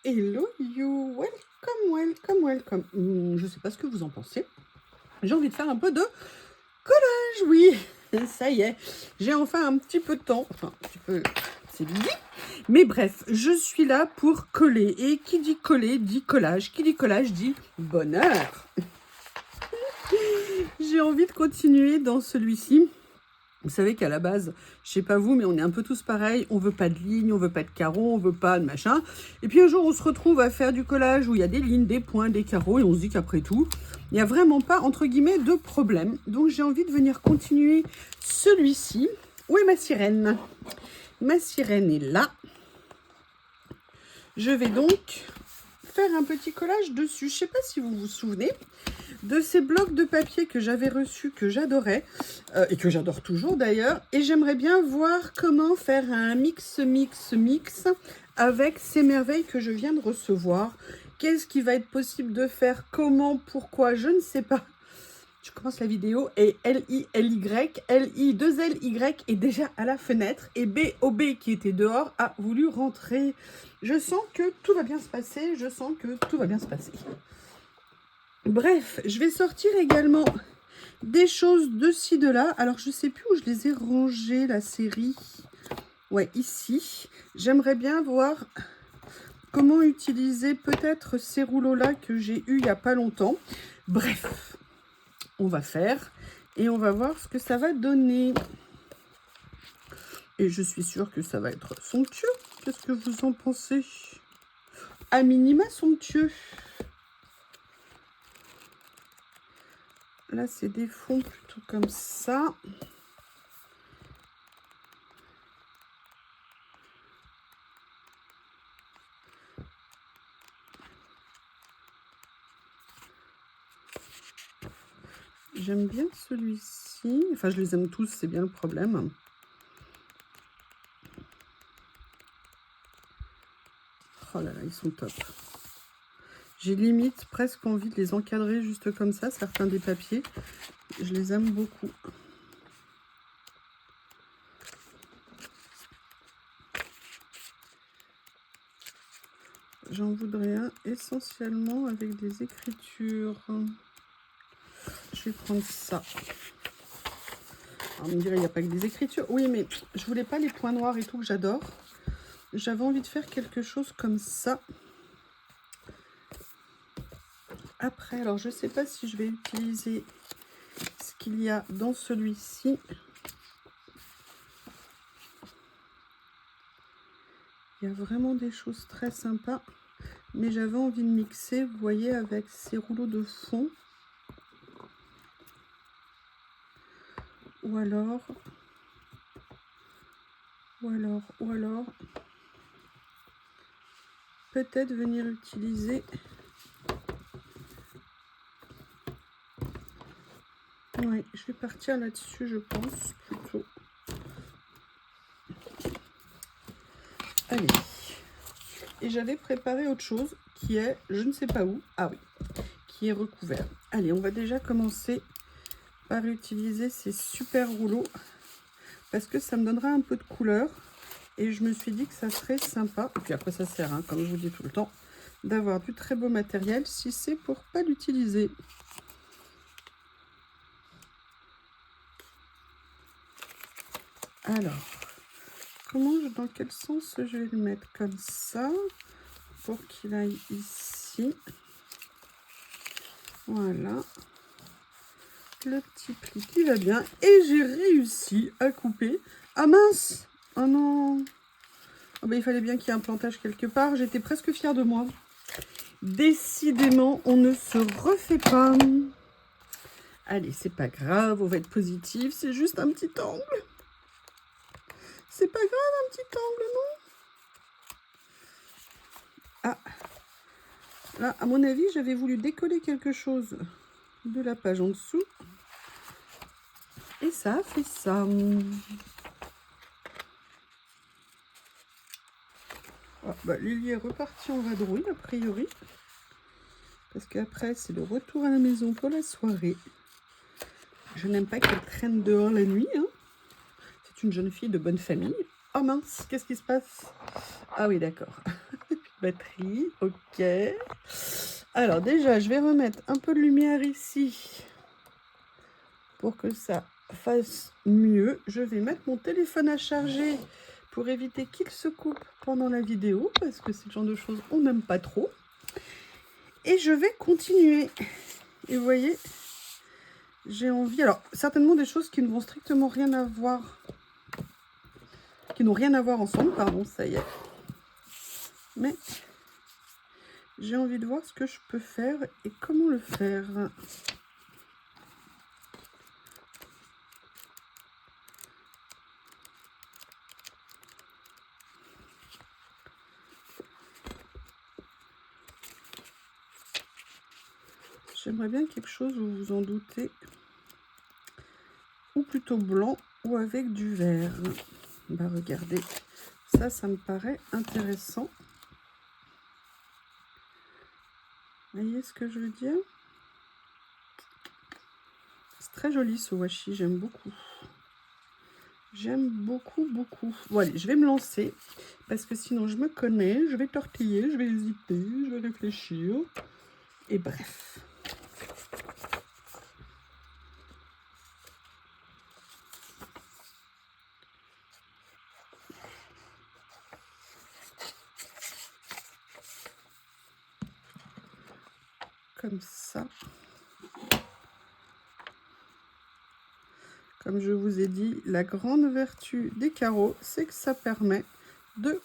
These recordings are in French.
Hello you, welcome. Je sais pas ce que vous en pensez. J'ai envie de faire un peu de collage, oui. Ça y est, j'ai enfin un petit peu de temps. Enfin, un petit peu, c'est dit. Mais bref, je suis là pour coller. Et qui dit coller dit collage. Qui dit collage dit bonheur. J'ai envie de continuer dans celui-ci. Vous savez qu'à la base, je sais pas vous, mais on est un peu tous pareils. On veut pas de lignes, on veut pas de carreaux, on veut pas de machin. Et puis un jour, on se retrouve à faire du collage où il y a des lignes, des points, des carreaux, et on se dit qu'après tout, il n'y a vraiment pas, entre guillemets, de problème. Donc j'ai envie de venir continuer celui-ci. Où est ma sirène? Ma sirène est là. Je vais donc faire un petit collage dessus. Je sais pas si vous vous souvenez de ces blocs de papier que j'avais reçus, que j'adorais, et que j'adore toujours d'ailleurs. Et j'aimerais bien voir comment faire un mix avec ces merveilles que je viens de recevoir. Qu'est-ce qui va être possible de faire? Comment? Pourquoi? Je ne sais pas. Je commence la vidéo et L-I-L-Y, L-I-2-L-Y est déjà à la fenêtre. Et B-O-B qui était dehors a voulu rentrer. Je sens que tout va bien se passer. Je sens que tout va bien se passer. Bref, je vais sortir également des choses de ci, de là. Alors, je ne sais plus où je les ai rangées, la série. Ouais, ici. J'aimerais bien voir comment utiliser peut-être ces rouleaux-là que j'ai eu il n'y a pas longtemps. Bref, on va faire et on va voir ce que ça va donner. Et je suis sûre que ça va être somptueux. Qu'est-ce que vous en pensez? À minima somptueux. Là, c'est des fonds plutôt comme ça. J'aime bien celui-ci. Enfin, je les aime tous, c'est bien le problème. Oh là là, ils sont top. J'ai limite presque envie de les encadrer juste comme ça, certains des papiers. Je les aime beaucoup. J'en voudrais un essentiellement avec des écritures. Je vais prendre ça. Alors, on me dirait, il n'y a pas que des écritures. Oui, mais je voulais pas les points noirs et tout que j'adore. J'avais envie de faire quelque chose comme ça. Après, alors je ne sais pas si je vais utiliser ce qu'il y a dans celui-ci. Il y a vraiment des choses très sympas. Mais j'avais envie de mixer, vous voyez, avec ces rouleaux de fond. Ou alors, peut-être venir utiliser. Oui, je vais partir là-dessus, je pense, plutôt. Allez. Et j'avais préparé autre chose qui est, je ne sais pas où, ah oui, qui est recouvert. Allez, on va déjà commencer par utiliser ces super rouleaux parce que ça me donnera un peu de couleur. Et je me suis dit que ça serait sympa. Et puis après, ça sert, hein, comme je vous dis tout le temps, d'avoir du très beau matériel si c'est pour pas l'utiliser. Alors, dans quel sens je vais le mettre? Comme ça, pour qu'il aille ici. Voilà. Le petit pli qui va bien. Et j'ai réussi à couper. Ah mince! Oh non! Oh ben, il fallait bien qu'il y ait un plantage quelque part. J'étais presque fière de moi. Décidément, on ne se refait pas. Allez, c'est pas grave, on va être positif. C'est juste un petit angle. C'est pas grave, un petit angle, non? Ah, là, à mon avis, j'avais voulu décoller quelque chose de la page en dessous. Et ça a fait ça. Ah, bah, Lily est repartie en vadrouille, a priori. Parce qu'après, c'est le retour à la maison pour la soirée. Je n'aime pas qu'elle traîne dehors la nuit. Hein. C'est une jeune fille de bonne famille. Oh mince, qu'est-ce qui se passe? Ah oui, d'accord. batterie, ok. Alors déjà, je vais remettre un peu de lumière ici pour que ça fasse mieux. Je vais mettre mon téléphone à charger pour éviter qu'il se coupe pendant la vidéo, parce que c'est le genre de choses on n'aime pas trop. Et je vais continuer. Et vous voyez, j'ai envie... Alors, certainement des choses qui ne vont strictement rien avoir... Qui n'ont rien à voir ensemble, pardon, ça y est. Mais j'ai envie de voir ce que je peux faire et comment le faire. J'aimerais bien quelque chose, vous vous en doutez, ou plutôt blanc ou avec du vert. Bah regardez, ça me paraît intéressant. Vous voyez ce que je veux dire? C'est très joli ce washi, j'aime beaucoup. J'aime beaucoup, beaucoup. Bon allez, je vais me lancer, parce que sinon je me connais, je vais tortiller, je vais hésiter, je vais réfléchir. Et bref. Comme ça. Comme je vous ai dit, la grande vertu des carreaux, c'est que ça permet de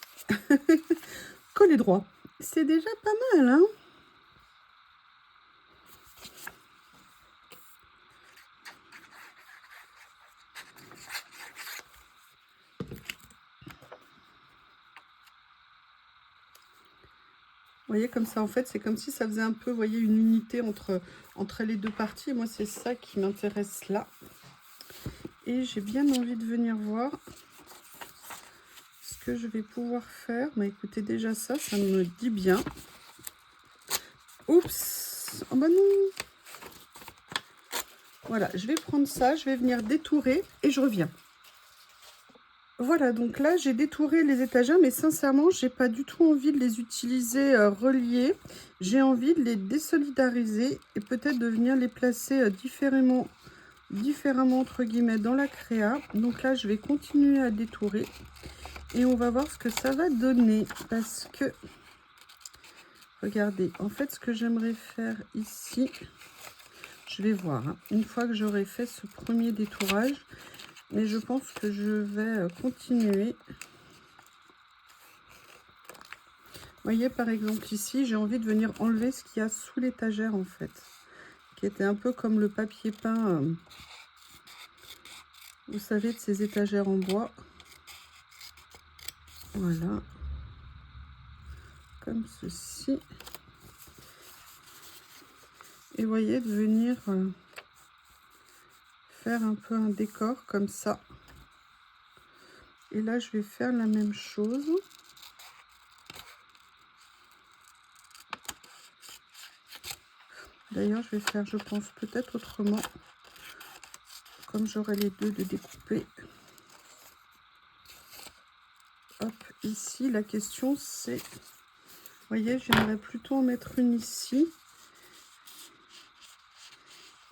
coller droit. C'est déjà pas mal, hein? Vous voyez, comme ça, en fait, c'est comme si ça faisait un peu, vous voyez, une unité entre les deux parties. Et moi, c'est ça qui m'intéresse là. Et j'ai bien envie de venir voir ce que je vais pouvoir faire. Mais écoutez, déjà ça me dit bien. Oups! Oh bah non! Voilà, je vais prendre ça, je vais venir détourer et je reviens. Voilà, donc là, j'ai détouré les étagères, mais sincèrement, j'ai pas du tout envie de les utiliser reliés. J'ai envie de les désolidariser et peut-être de venir les placer différemment, entre guillemets, dans la créa. Donc là, je vais continuer à détourer et on va voir ce que ça va donner. Parce que, regardez, en fait, ce que j'aimerais faire ici, je vais voir, hein, une fois que j'aurai fait ce premier détourage, mais je pense que je vais continuer. Vous voyez, par exemple, ici, j'ai envie de venir enlever ce qu'il y a sous l'étagère, en fait. Qui était un peu comme le papier peint, vous savez, de ces étagères en bois. Voilà. Comme ceci. Et vous voyez, de venir faire un peu un décor comme ça. Et là, je vais faire la même chose. D'ailleurs, je vais faire, je pense, peut-être autrement. Comme j'aurai les deux, de découper. Hop, ici, la question c'est... Vous voyez, j'aimerais plutôt en mettre une ici.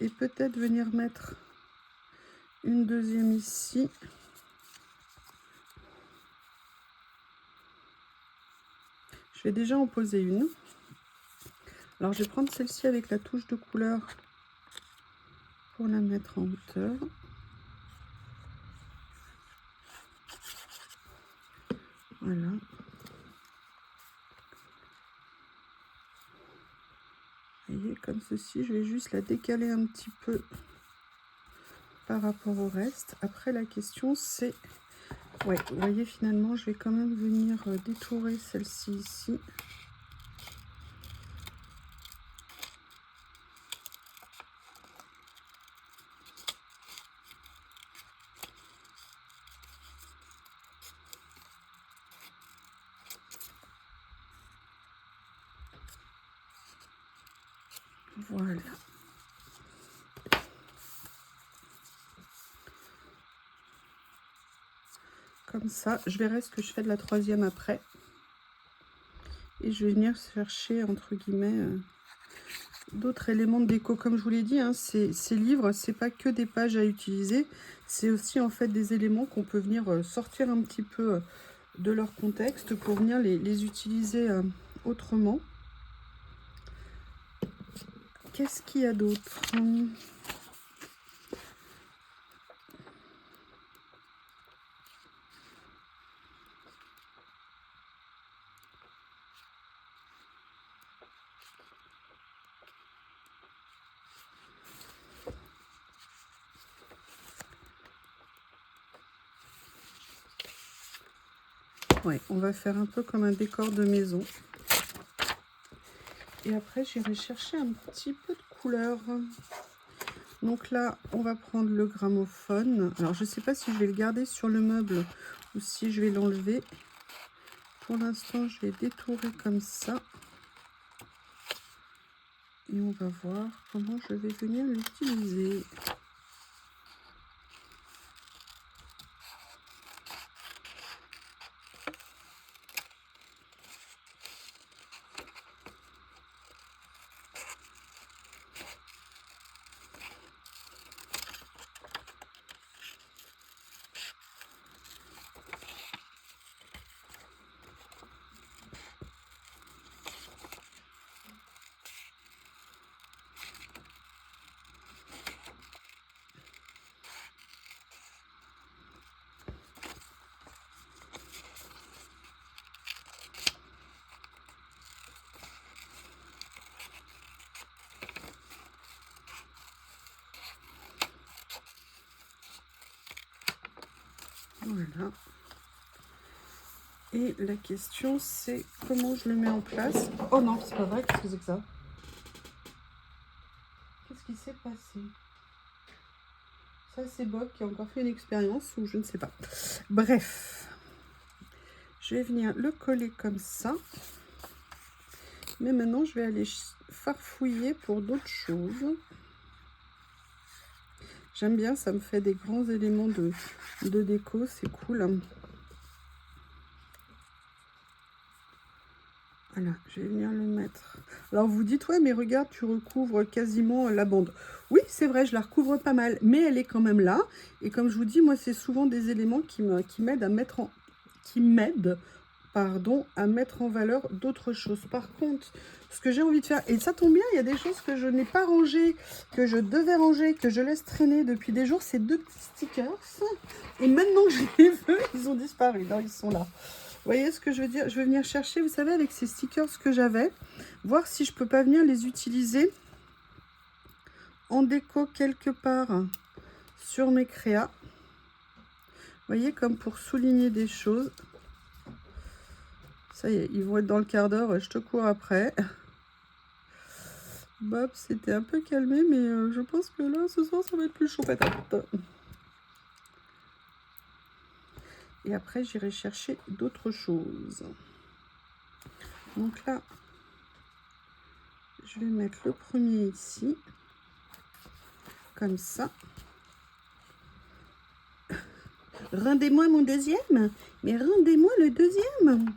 Et peut-être venir mettre une deuxième ici. Je vais déjà en poser une. Alors, je vais prendre celle-ci avec la touche de couleur pour la mettre en hauteur. Voilà. Vous voyez, comme ceci, je vais juste la décaler un petit peu par rapport au reste. Après, la question, c'est... Ouais, vous voyez, finalement, je vais quand même venir détourer celle-ci ici. Voilà. Comme ça, je verrai ce que je fais de la troisième après. Et je vais venir chercher, entre guillemets, d'autres éléments de déco. Comme je vous l'ai dit, hein, ces livres, c'est pas que des pages à utiliser, c'est aussi en fait des éléments qu'on peut venir sortir un petit peu de leur contexte pour venir les utiliser autrement. Qu'est-ce qu'il y a d'autre? Ouais, on va faire un peu comme un décor de maison. Et après, j'irai chercher un petit peu de couleur. Donc là, on va prendre le gramophone. Alors, je ne sais pas si je vais le garder sur le meuble ou si je vais l'enlever. Pour l'instant, je vais détourer comme ça. Et on va voir comment je vais venir l'utiliser. Voilà. Et la question, c'est comment je le mets en place. Oh non, c'est pas vrai, qu'est-ce que c'est que ça? Qu'est-ce qui s'est passé? Ça, c'est Bob qui a encore fait une expérience ou je ne sais pas. Bref, je vais venir le coller comme ça. Mais maintenant, je vais aller farfouiller pour d'autres choses. J'aime bien, ça me fait des grands éléments de déco, c'est cool. Voilà, je vais venir le mettre. Alors vous dites, ouais, mais regarde, tu recouvres quasiment la bande. Oui, c'est vrai, je la recouvre pas mal, mais elle est quand même là. Et comme je vous dis, moi, c'est souvent des éléments qui m'aident à mettre en... à mettre en valeur d'autres choses. Par contre, ce que j'ai envie de faire, et ça tombe bien, il y a des choses que je n'ai pas rangées, que je devais ranger, que je laisse traîner depuis des jours, ces deux petits stickers. Et maintenant que je les veux, ils ont disparu. Non, ils sont là. Vous voyez ce que je veux dire? Je vais venir chercher, vous savez, avec ces stickers que j'avais, voir si je peux pas venir les utiliser en déco quelque part sur mes créas. Vous voyez, comme pour souligner des choses. Ça y est, ils vont être dans le quart d'heure, je te cours après. Bob s'était un peu calmé, mais je pense que là, ce soir, ça va être plus chaud patate. Et après, j'irai chercher d'autres choses. Donc là, je vais mettre le premier ici. Comme ça. Rendez-moi mon deuxième. Mais rendez-moi le deuxième.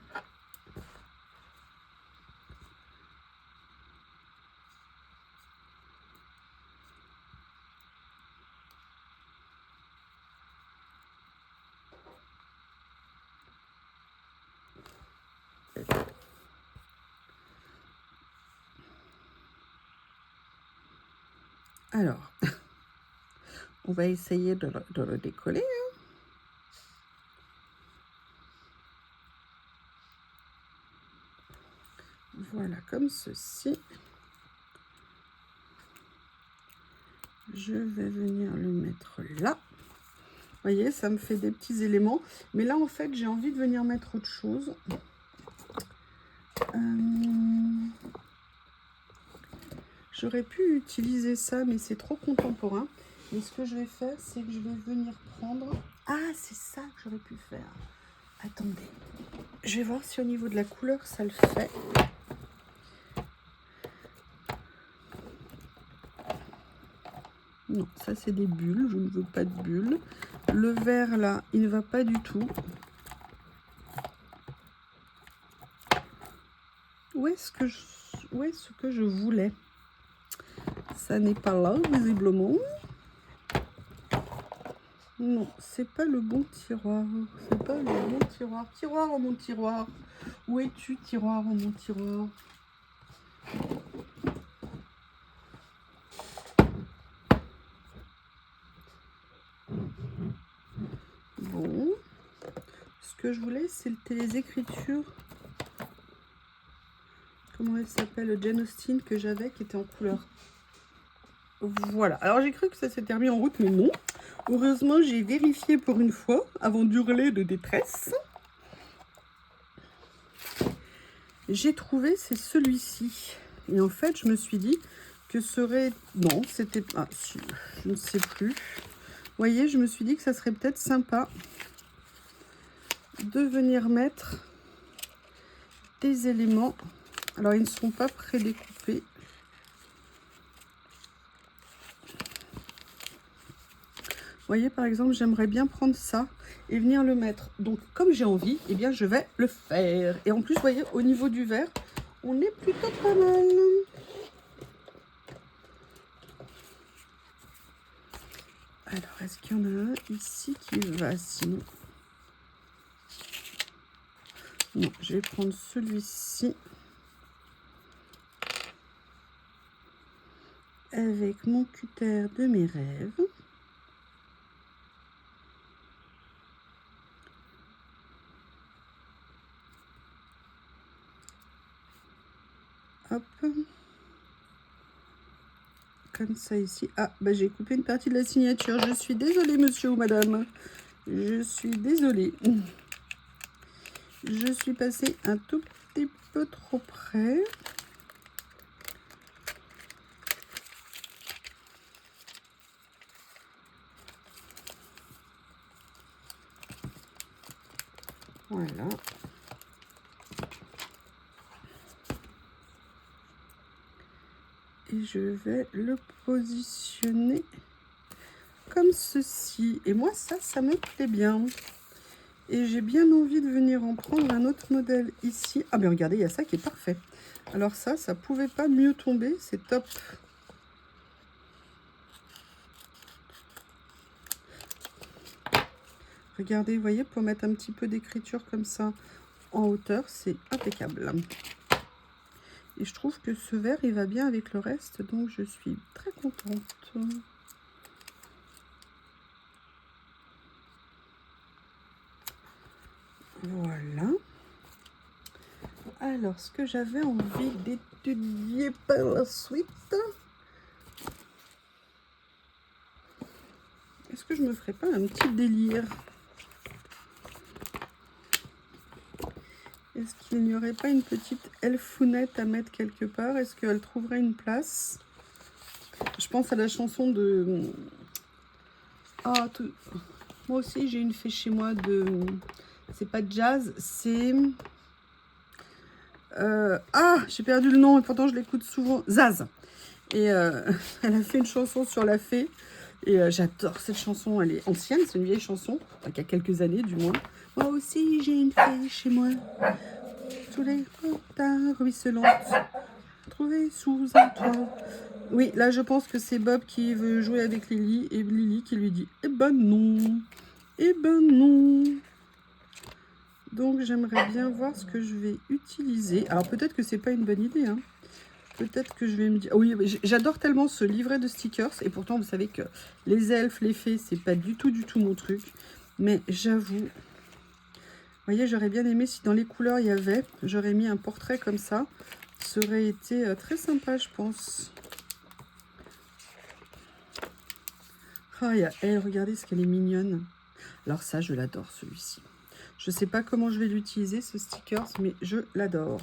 Alors, on va essayer de le décoller. Hein. Voilà, comme ceci. Je vais venir le mettre là. Vous voyez, ça me fait des petits éléments. Mais là, en fait, j'ai envie de venir mettre autre chose. J'aurais pu utiliser ça, mais c'est trop contemporain. Et ce que je vais faire, c'est que je vais venir prendre... Ah, c'est ça que j'aurais pu faire. Attendez. Je vais voir si au niveau de la couleur, ça le fait. Non, ça c'est des bulles. Je ne veux pas de bulles. Le vert, là, il ne va pas du tout. où est-ce que je voulais? Ça n'est pas là, visiblement. Non, c'est pas le bon tiroir. C'est pas le bon tiroir. Tiroir en mon tiroir. Où es-tu, tiroir en mon tiroir? Bon. Ce que je voulais, c'était les écritures. Comment elle s'appelle? Jane Austen que j'avais, qui était en couleur. Voilà. Alors, j'ai cru que ça s'était remis en route, mais non. Heureusement, j'ai vérifié pour une fois, avant d'hurler de détresse. J'ai trouvé, c'est celui-ci. Et en fait, je me suis dit que serait... Non, c'était... Ah, si, je ne sais plus. Vous voyez, je me suis dit que ça serait peut-être sympa de venir mettre des éléments. Alors, ils ne sont pas prédécoupés. Vous voyez, par exemple, j'aimerais bien prendre ça et venir le mettre. Donc, comme j'ai envie, eh bien, je vais le faire. Et en plus, vous voyez, au niveau du verre, on est plutôt pas mal. Alors, est-ce qu'il y en a un ici qui va? Sinon, non, je vais prendre celui-ci. Avec mon cutter de mes rêves. Hop. Comme ça ici. Ah, bah j'ai coupé une partie de la signature. Je suis désolée, monsieur ou madame. Je suis désolée. Je suis passée un tout petit peu trop près. Voilà. Et je vais le positionner comme ceci. Et moi, ça me plaît bien. Et j'ai bien envie de venir en prendre un autre modèle ici. Ah, mais regardez, il y a ça qui est parfait. Alors ça pouvait pas mieux tomber. C'est top. Regardez, vous voyez, pour mettre un petit peu d'écriture comme ça en hauteur, c'est impeccable. Et je trouve que ce vert, il va bien avec le reste, donc je suis très contente. Voilà. Alors, ce que j'avais envie d'étudier par la suite... Est-ce que je me ferais pas un petit délire? Est-ce qu'il n'y aurait pas une petite elfounette à mettre quelque part? Est-ce qu'elle trouverait une place? Je pense à la chanson de... Ah, tout... Moi aussi, j'ai une fée chez moi de... C'est pas jazz, c'est... Ah, j'ai perdu le nom, et pourtant je l'écoute souvent. Zaz. Et elle a fait une chanson sur la fée. Et j'adore cette chanson. Elle est ancienne, c'est une vieille chanson. Enfin, il y a quelques années, du moins. Moi aussi, j'ai une fée chez moi. Tous les matins ruisselantes, trouvée sous un toit. Oui, là, je pense que c'est Bob qui veut jouer avec Lily. Et Lily qui lui dit, eh ben non. Eh ben non. Donc, j'aimerais bien voir ce que je vais utiliser. Alors, peut-être que c'est pas une bonne idée, hein. Peut-être que je vais me dire... Oui, j'adore tellement ce livret de stickers. Et pourtant, vous savez que les elfes, les fées, c'est pas du tout mon truc. Mais j'avoue... Vous voyez, j'aurais bien aimé si dans les couleurs, il y avait... J'aurais mis un portrait comme ça. Ça aurait été très sympa, je pense. Ah, il y a elle. Regardez ce qu'elle est mignonne. Alors ça, je l'adore, celui-ci. Je sais pas comment je vais l'utiliser, ce stickers, mais je l'adore.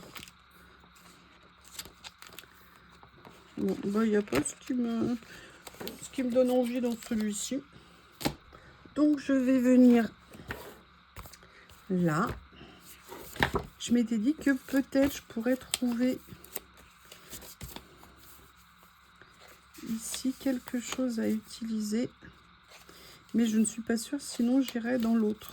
Bon, bah, il n'y a pas ce qui me donne envie dans celui-ci. Donc, je vais venir là. Je m'étais dit que peut-être je pourrais trouver ici quelque chose à utiliser. Mais je ne suis pas sûre, sinon j'irai dans l'autre.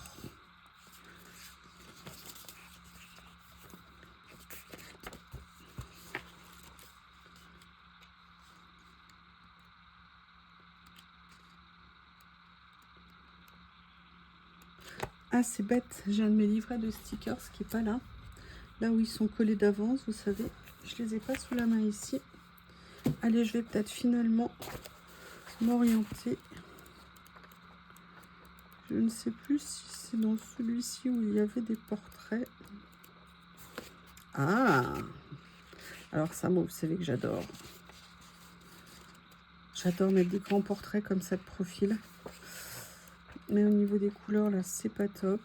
Ah, c'est bête, j'ai un de mes livrets de stickers qui est pas là. Là où ils sont collés d'avance, vous savez, je les ai pas sous la main ici. Allez, je vais peut-être finalement m'orienter. Je ne sais plus si c'est dans celui-ci où il y avait des portraits. Ah! Alors ça, moi, vous savez que j'adore. J'adore mettre des grands portraits comme ça de profil. Mais au niveau des couleurs, là, c'est pas top.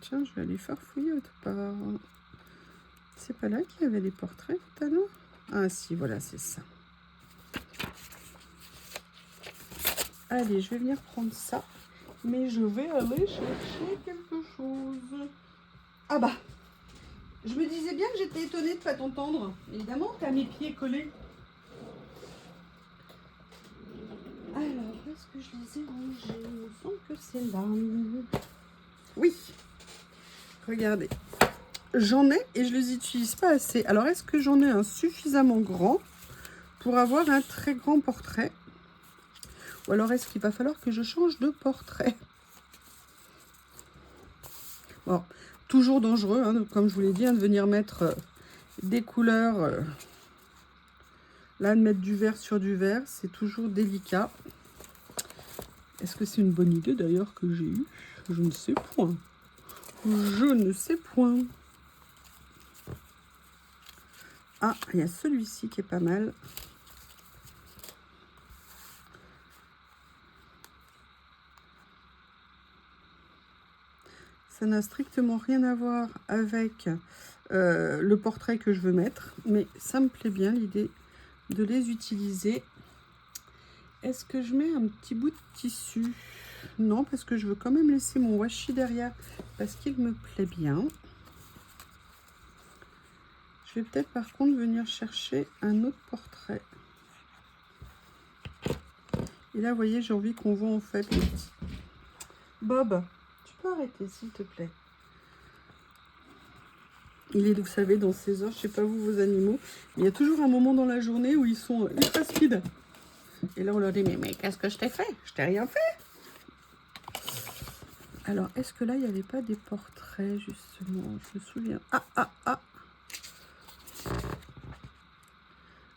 Tiens, je vais aller farfouiller autre part. C'est pas là qu'il y avait les portraits tout à l'heure? Ah si, voilà, c'est ça. Allez, je vais venir prendre ça. Mais je vais aller chercher quelque chose. Ah bah, je me disais bien que j'étais étonnée de ne pas t'entendre. Évidemment, tu as mes pieds collés. Alors, est-ce que je les ai rangés? Il me semble que c'est là. Oui. Regardez. J'en ai et je ne les utilise pas assez. Alors, est-ce que j'en ai un suffisamment grand pour avoir un très grand portrait? Ou alors, est-ce qu'il va falloir que je change de portrait? Bon, toujours dangereux, hein, comme je vous l'ai dit, hein, de venir mettre des couleurs. Là, de mettre du vert sur du vert, c'est toujours délicat. Est-ce que c'est une bonne idée d'ailleurs que j'ai eue? Je ne sais point. Je ne sais point. Ah, il y a celui-ci qui est pas mal. Ça n'a strictement rien à voir avec le portrait que je veux mettre, mais ça me plaît bien l'idée de les utiliser. Est-ce que je mets un petit bout de tissu? Non, parce que je veux quand même laisser mon washi derrière, parce qu'il me plaît bien. Je vais peut-être par contre venir chercher un autre portrait. Et là, vous voyez, j'ai envie qu'on voit en fait le petit... Bob, tu peux arrêter s'il te plaît? Il est, vous savez, dans ces heures, je sais pas vous, vos animaux, mais il y a toujours un moment dans la journée où ils sont ultra speed. Et là, on leur dit, mais qu'est-ce que je t'ai fait? Je t'ai rien fait. Alors, est-ce que là, il n'y avait pas des portraits, justement? Je me souviens. Ah!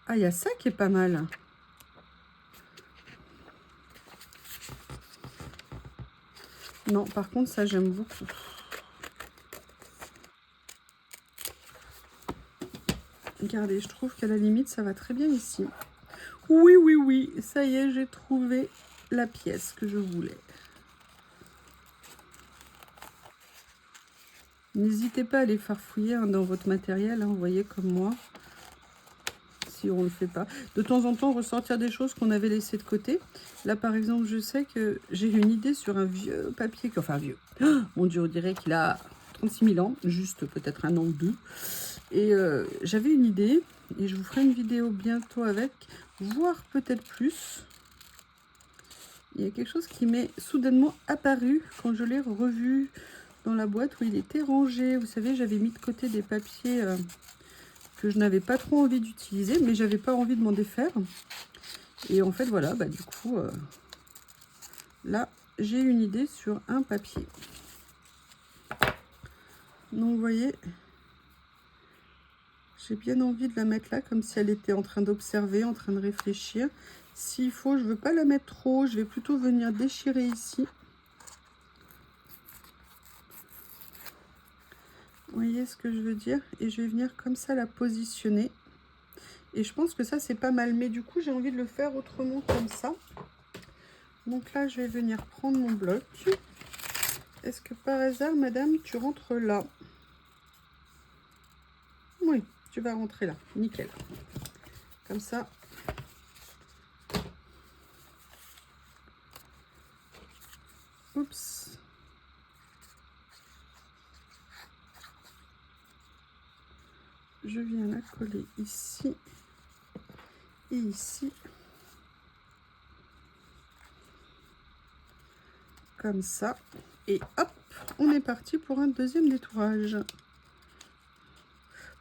Ah, il y a ça qui est pas mal. Non, par contre, ça, j'aime beaucoup. Regardez, je trouve qu'à la limite, ça va très bien ici. Oui, ça y est, j'ai trouvé la pièce que je voulais. N'hésitez pas à les farfouiller hein, dans votre matériel, hein, vous voyez, comme moi. Si on ne le fait pas. De temps en temps, ressortir des choses qu'on avait laissées de côté. Là, par exemple, je sais que j'ai une idée sur un vieux papier, enfin vieux. Oh, mon Dieu, on dirait qu'il a 36 000 ans, juste peut-être un an ou deux. Et j'avais une idée, et je vous ferai une vidéo bientôt avec, voire peut-être plus. Il y a quelque chose qui m'est soudainement apparu quand je l'ai revu dans la boîte où il était rangé. Vous savez, j'avais mis de côté des papiers... que je n'avais pas trop envie d'utiliser, mais j'avais pas envie de m'en défaire. Et en fait, voilà, bah, du coup, là, j'ai une idée sur un papier. Donc, vous voyez, j'ai bien envie de la mettre là, comme si elle était en train d'observer, en train de réfléchir. S'il faut, je veux pas la mettre trop, je vais plutôt venir déchirer ici. Vous voyez ce que je veux dire? Et je vais venir comme ça la positionner. Et je pense que ça, c'est pas mal. Mais du coup, j'ai envie de le faire autrement comme ça. Donc là, je vais venir prendre mon bloc. Est-ce que par hasard, madame, tu rentres là? Oui, tu vas rentrer là. Nickel. Comme ça. Oups. Je viens la coller ici et ici. Comme ça. Et hop, on est parti pour un deuxième détourage.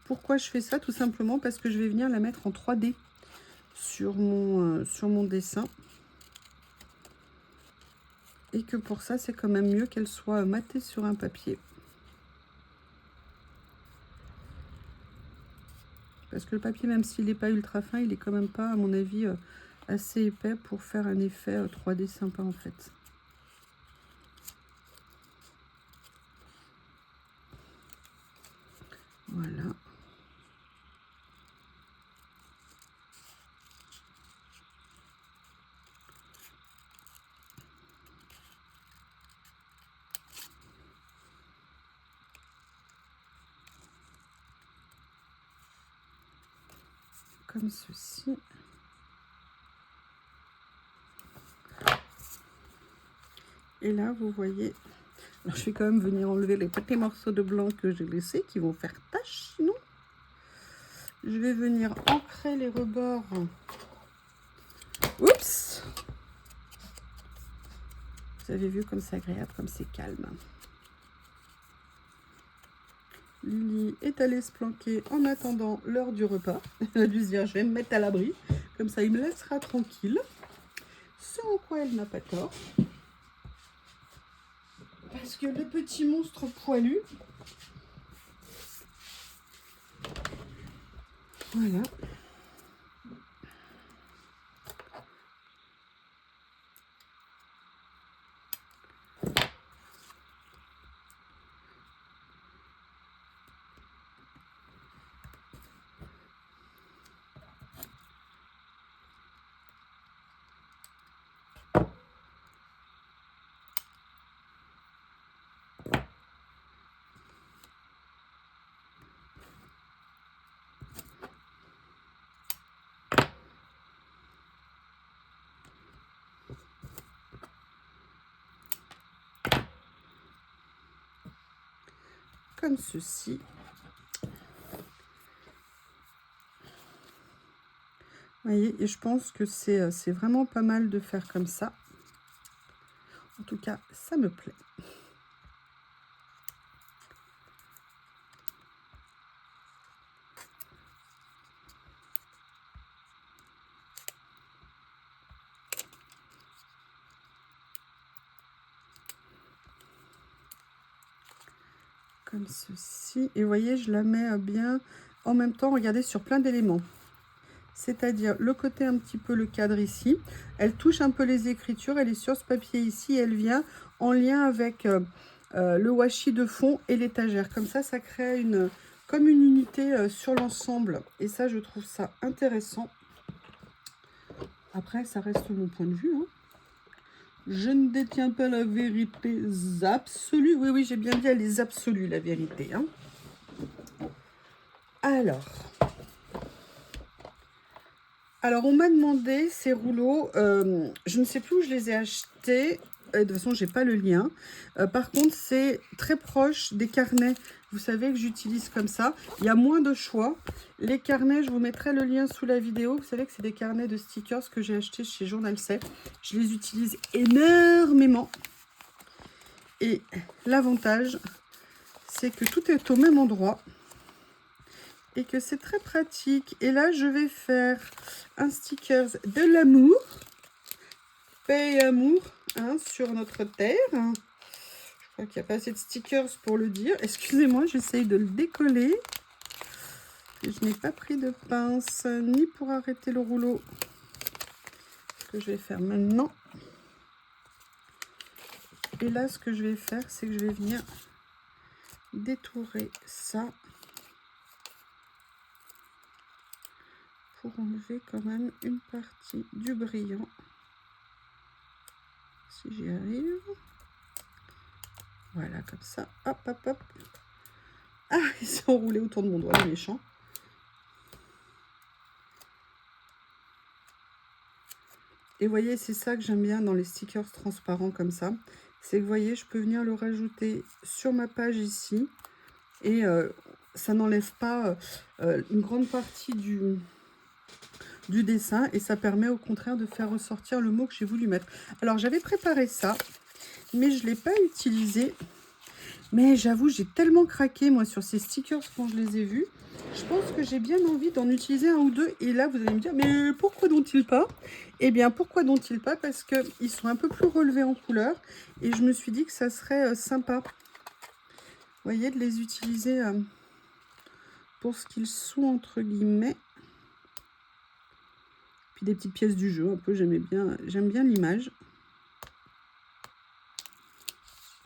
Pourquoi je fais ça? Tout simplement parce que je vais venir la mettre en 3D sur mon dessin. Et que pour ça, c'est quand même mieux qu'elle soit matée sur un papier. Parce que le papier, même s'il n'est pas ultra fin, il est quand même pas, à mon avis, assez épais pour faire un effet 3D sympa en fait. Voilà. Comme ceci. Et là, vous voyez, alors je vais quand même venir enlever les petits morceaux de blanc que j'ai laissés, qui vont faire tache sinon. Je vais venir ancrer les rebords. Oups! Vous avez vu comme c'est agréable, comme c'est calme. Lily est allée se planquer en attendant l'heure du repas. Elle a dû se dire, je vais me mettre à l'abri. Comme ça, il me laissera tranquille. Ce en quoi elle n'a pas tort. Parce que le petit monstre poilu... Voilà. Comme ceci. Vous voyez, et je pense que c'est vraiment pas mal de faire comme ça. En tout cas, ça me plaît. Comme ceci. Et vous voyez, je la mets bien en même temps, regardez, sur plein d'éléments. C'est-à-dire le côté un petit peu le cadre ici. Elle touche un peu les écritures, elle est sur ce papier ici, elle vient en lien avec le washi de fond et l'étagère. Comme ça crée comme une unité sur l'ensemble. Et ça, je trouve ça intéressant. Après, ça reste mon point de vue. Hein. Je ne détiens pas la vérité absolue. Oui, j'ai bien dit, elle est absolue, la vérité. Hein. Alors, on m'a demandé ces rouleaux. Je ne sais plus où je les ai achetés. De toute façon, j'ai pas le lien. Par contre, c'est très proche des carnets. Vous savez que j'utilise comme ça. Il y a moins de choix. Les carnets, je vous mettrai le lien sous la vidéo. Vous savez que c'est des carnets de stickers que j'ai achetés chez Journal C. Je les utilise énormément. Et l'avantage, c'est que tout est au même endroit. Et que c'est très pratique. Et là, je vais faire un sticker de l'amour. Paix et amour hein, sur notre terre. Je crois qu'il n'y a pas assez de stickers pour le dire. Excusez-moi, j'essaye de le décoller. Et je n'ai pas pris de pince ni pour arrêter le rouleau. Ce que je vais faire maintenant. Et là, ce que je vais faire, c'est que je vais venir détourer ça. Pour enlever quand même une partie du brillant. Si j'y arrive. Voilà, comme ça. Hop, hop, hop. Ah, il s'est enroulé autour de mon doigt, le méchant. Et vous voyez, c'est ça que j'aime bien dans les stickers transparents comme ça. C'est que vous voyez, je peux venir le rajouter sur ma page ici. Et ça n'enlève pas une grande partie du dessin. Et ça permet au contraire de faire ressortir le mot que j'ai voulu mettre. Alors, j'avais préparé ça, mais je ne l'ai pas utilisé. Mais j'avoue, j'ai tellement craqué, moi, sur ces stickers quand je les ai vus. Je pense que j'ai bien envie d'en utiliser un ou deux. Et là, vous allez me dire, mais pourquoi dont-il pas? Eh bien, pourquoi dont-il pas? Parce qu'ils sont un peu plus relevés en couleur. Et je me suis dit que ça serait sympa. Vous voyez, de les utiliser pour ce qu'ils sont, entre guillemets. Puis des petites pièces du jeu, un peu, j'aime bien l'image.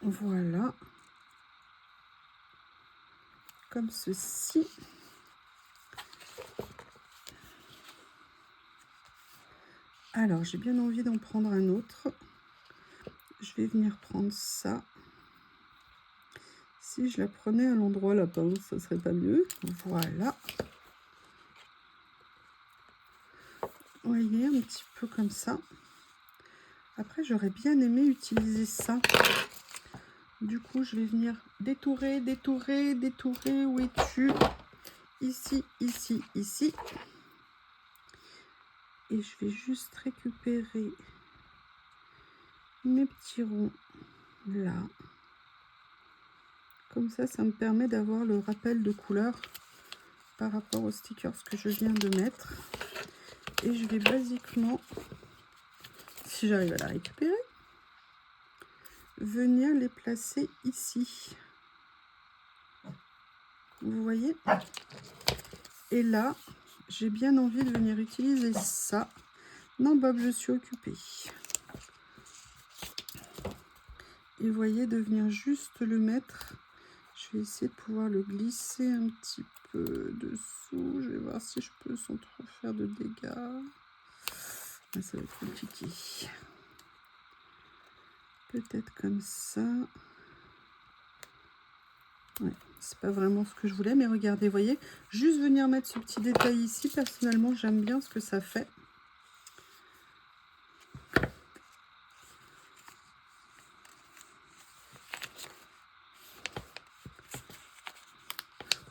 Voilà. Comme ceci. Alors, j'ai bien envie d'en prendre un autre. Je vais venir prendre ça. Si je la prenais à l'endroit la pince, ça serait pas mieux. Voilà. Vous voyez, un petit peu comme ça. Après, j'aurais bien aimé utiliser ça. Du coup, je vais venir détourer, détourer, détourer. Où es-tu? Ici, ici, ici. Et je vais juste récupérer mes petits ronds là. Comme ça, ça me permet d'avoir le rappel de couleur par rapport aux stickers que je viens de mettre. Et je vais basiquement, si j'arrive à la récupérer, venir les placer ici. Vous voyez? Et là, j'ai bien envie de venir utiliser ça. Non, Bob, je suis occupée. Et vous voyez, de venir juste le mettre. Je vais essayer de pouvoir le glisser un petit peu dessous. Je vais voir si je peux sans trop faire de dégâts. Ah, ça va être compliqué. Peut-être comme ça. Ouais, c'est pas vraiment ce que je voulais, mais regardez, vous voyez, juste venir mettre ce petit détail ici, personnellement, j'aime bien ce que ça fait.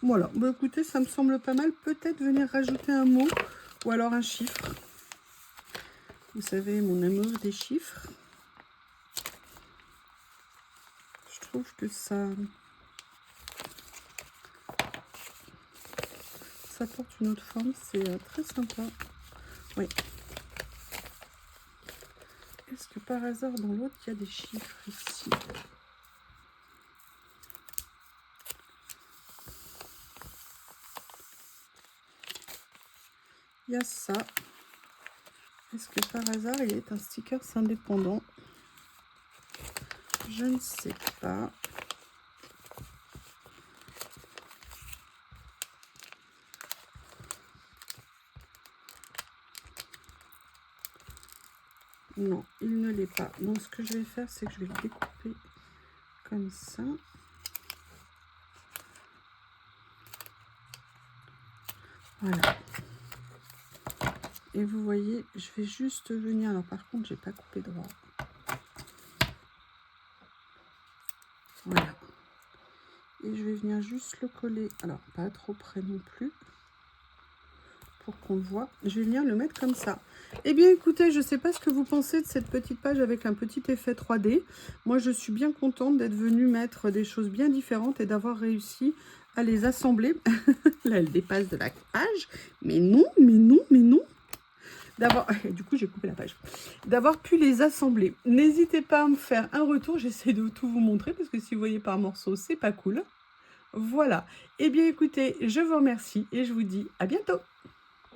Voilà, bah écoutez, ça me semble pas mal. Peut-être venir rajouter un mot ou alors un chiffre. Vous savez, mon amour des chiffres. Je trouve que ça porte une autre forme, c'est très sympa. Oui. Est-ce que par hasard dans l'autre il y a des chiffres ici? Il y a ça. Est-ce que par hasard il est un sticker indépendant? Je ne sais pas. Non, il ne l'est pas. Donc, ce que je vais faire, c'est que je vais le découper comme ça. Voilà. Et vous voyez, je vais juste venir... Alors, par contre, j'ai pas coupé droit. Voilà. Et je vais venir juste le coller. Alors, pas trop près non plus. Pour qu'on le voit. Je vais venir le mettre comme ça. Eh bien, écoutez, je ne sais pas ce que vous pensez de cette petite page avec un petit effet 3D. Moi, je suis bien contente d'être venue mettre des choses bien différentes et d'avoir réussi à les assembler. Là, elle dépasse de la page. Mais non, mais non, mais non. Du coup, j'ai coupé la page. D'avoir pu les assembler. N'hésitez pas à me faire un retour. J'essaie de tout vous montrer parce que si vous voyez par morceaux, c'est pas cool. Voilà. Eh bien, écoutez, je vous remercie et je vous dis à bientôt.